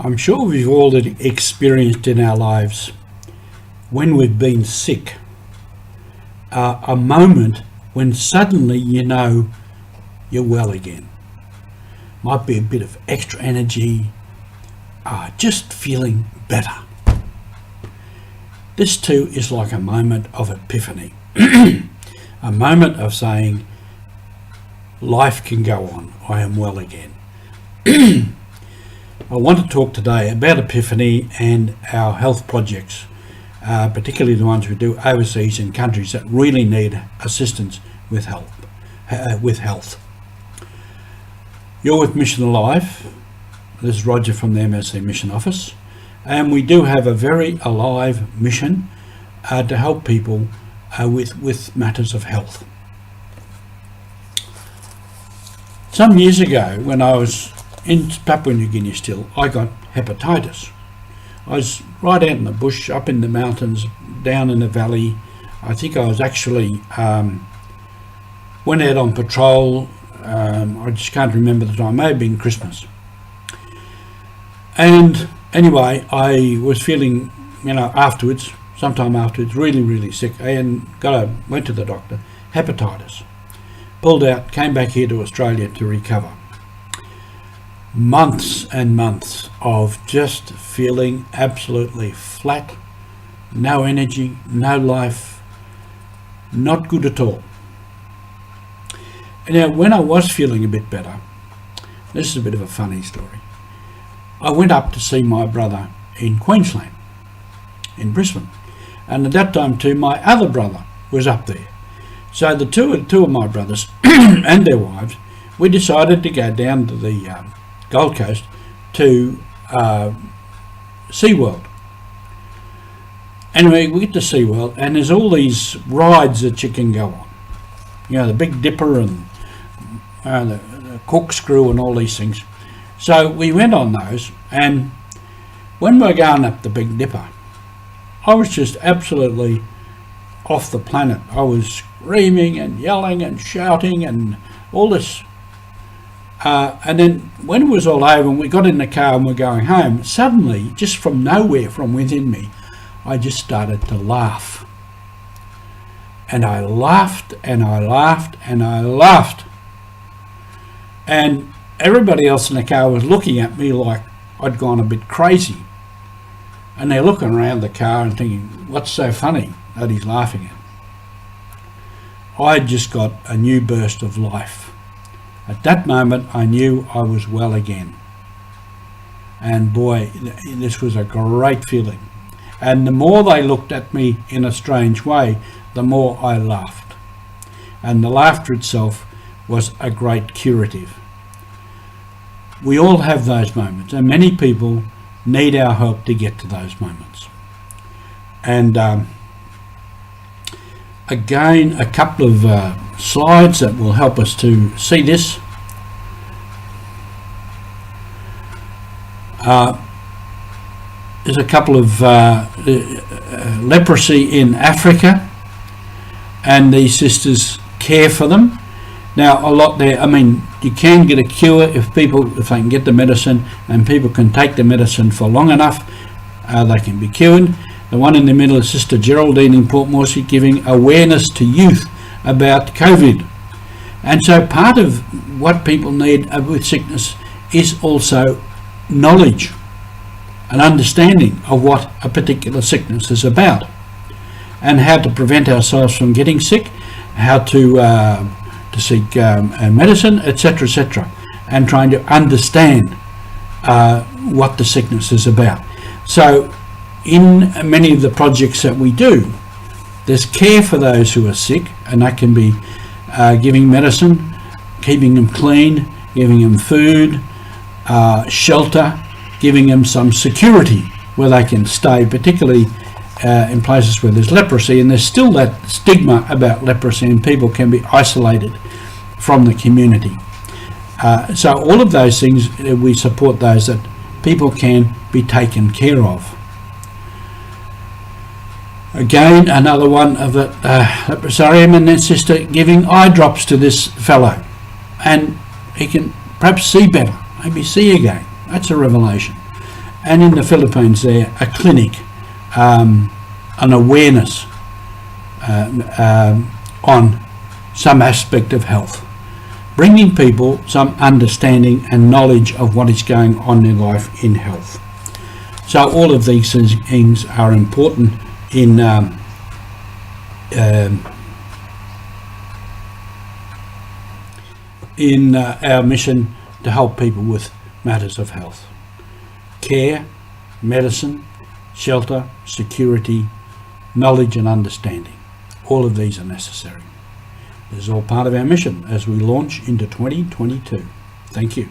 I'm sure we've all experienced in our lives when we've been sick, a moment when suddenly you know you're well again. Might be a bit of extra energy, just feeling better. This too is like a moment of epiphany, a moment of saying, life can go on, I am well again. I want to talk today about Epiphany and our health projects, particularly the ones we do overseas in countries that really need assistance with health. You're with Mission Alive. This is Roger from the MSC Mission Office, and we do have a very alive mission to help people with matters of health. Some years ago, when I was in Papua New Guinea still, I got hepatitis. I was right out in the bush, up in the mountains, down in the valley. I think I was actually went out on patrol. I just can't remember the time. It may have been Christmas. And anyway, I was feeling, sometime afterwards, really sick. And went to the doctor, hepatitis. Pulled out, came back here to Australia to recover. Months and months of just feeling absolutely flat, no energy, no life, not good at all. Now, when I was feeling a bit better, this is a bit of a funny story. I went up to see my brother in Queensland, in Brisbane, and at that time too, my other brother was up there. So the two of my brothers and their wives, we decided to go down to the Gold Coast to SeaWorld. Anyway, we get to SeaWorld and there's all these rides that you can go on. The Big Dipper and the corkscrew and all these things. So we went on those, and when we were going up the Big Dipper, I was just absolutely off the planet. I was screaming and yelling and shouting and all this. And then when it was all over and we got in the car and we're going home, suddenly, just from nowhere, from within me, I just started to laugh. And I laughed and I laughed and I laughed. And everybody else in the car was looking at me like I'd gone a bit crazy. And they're looking around the car and thinking, what's so funny that he's laughing at? I just got a new burst of life. At that moment, I knew I was well again. And boy, this was a great feeling. And the more they looked at me in a strange way, the more I laughed. And the laughter itself was a great curative. We all have those moments, and many people need our help to get to those moments. And again, a couple of slides that will help us to see this. There's a couple of leprosy in Africa, and these sisters care for them. Now, a lot there, you can get a cure if they can get the medicine, and people can take the medicine for long enough, they can be cured. The one in the middle is Sister Geraldine in Port Moresby, giving awareness to youth about COVID. And so part of what people need with sickness is also knowledge, an understanding of what a particular sickness is about, and how to prevent ourselves from getting sick, how to seek medicine, etc., and trying to understand what the sickness is about. So in many of the projects that we do, there's care for those who are sick, and that can be giving medicine, keeping them clean, giving them food, shelter, giving them some security where they can stay, particularly in places where there's leprosy, and there's still that stigma about leprosy, and people can be isolated from the community. So all of those things, we support those that people can be taken care of. Again, another one of the leprosarium, and then Sister giving eye drops to this fellow, and he can perhaps see better, maybe see again. That's a revelation. and in the Philippines there a clinic, an awareness on some aspect of health, bringing people some understanding and knowledge of what is going on in their life in health. So all of these things are important in our mission to help people with matters of health. Care, medicine, shelter, security, knowledge and understanding. All of these are necessary. This is all part of our mission as we launch into 2022. Thank you.